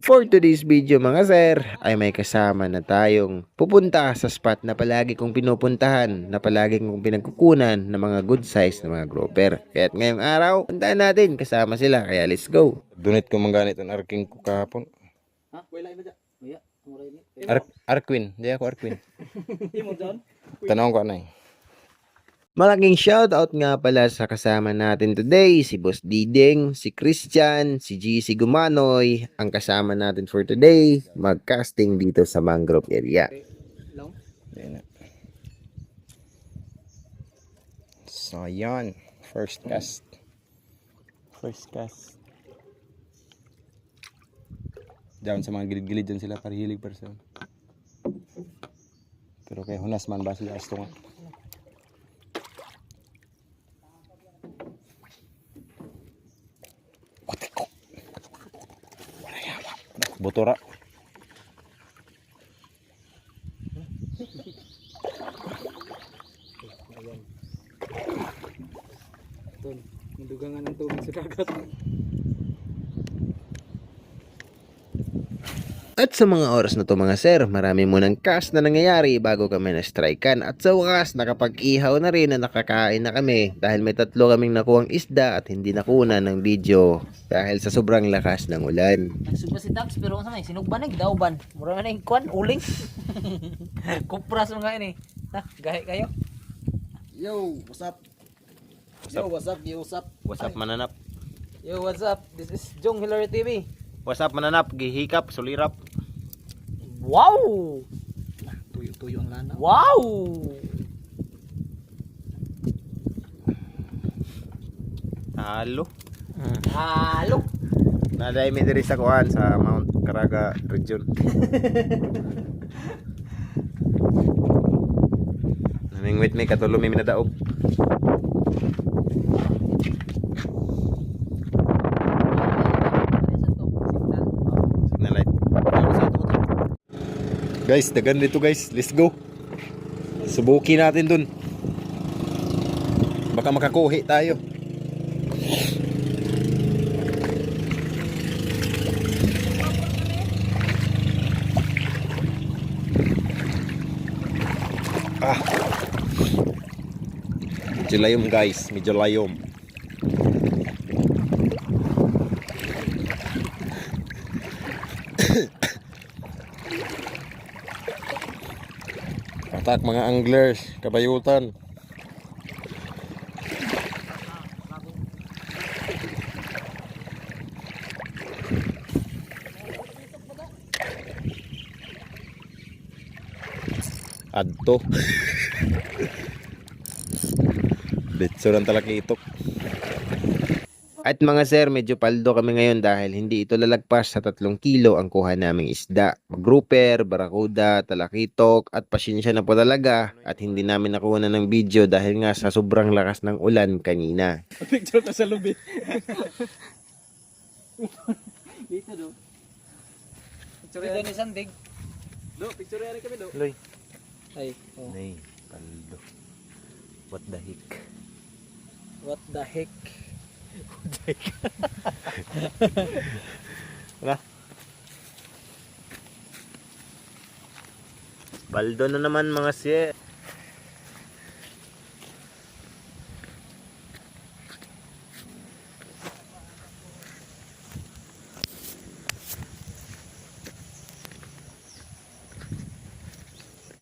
For today's video mga sir, ay may kasama na tayong pupunta sa spot na palagi kong pinupuntahan, na palagi kong pinagkukunan ng mga good size na mga grouper. Kaya't ngayong araw, puntahan natin kasama sila, kaya let's go. Donate ko mangganit ang arking ko kahapon. Ha? Wala iba dyan. Wala. Arquin, di ako Arquin. Imo dyan? Tanong ko na eh. Malaking shoutout nga pala sa kasama natin today, si Boss Diding, si Christian, si GC Gumanoy, ang kasama natin for today, mag-casting dito sa mangrove area. Long? So yan, first cast. Diyan sa mga gilid-gilid dyan sila parihilig person. Pero kay Hunas man ba sila asto nga. Botora. Ito, madugangan ng tubig sa dagat. At sa mga oras na to mga sir, marami munang cast na nangyayari bago kami na-strikean. At sa wakas, nakapag-ihaw na rin na nakakain na kami dahil may 3 kaming nakuhang isda at hindi nakuna ng video dahil sa sobrang lakas ng ulan. Nagsugba si Taps pero ano may sinugban na gidauban. Mura na yung kwan uling. Kupras mo nga ini. Ha, gahi kayo. Yo, what's up? Yo, what's up? Yo, what's up? What's up mananap? Yo, what's up? This is Jong Hillary TV. What's up mananap? Gihikap, sulirap. Wow! Tuyo-tuyo ang lana. Wow! Halo. Halo. Naday mi diri sa kuan sa Mount Caraga region. Namingwit mi katulo mi minadaog. Signal light. Guys, dagan dito guys. Let's go. Subukin natin dun. Baka makakuhi tayo. Medyo layom guys, medyo layom. Atak mga anglers, kabayutan. Adto. Betsuran talaga itok. At mga sir, medyo paldo kami ngayon dahil hindi ito lalagpas sa 3 kilo ang kuha naming isda. Grouper, barakuda, talakitok at pasensya na po talaga at hindi namin nakuha na ng video dahil nga sa sobrang lakas ng ulan kanina. Picture ta sa lubi. Dito do. Picture Dito ni Sandig. do, picture yan kami do. Loy. Ay, oh. Nay, paldo. What the heck? What the heck? Wala. Baldo na naman mga siye.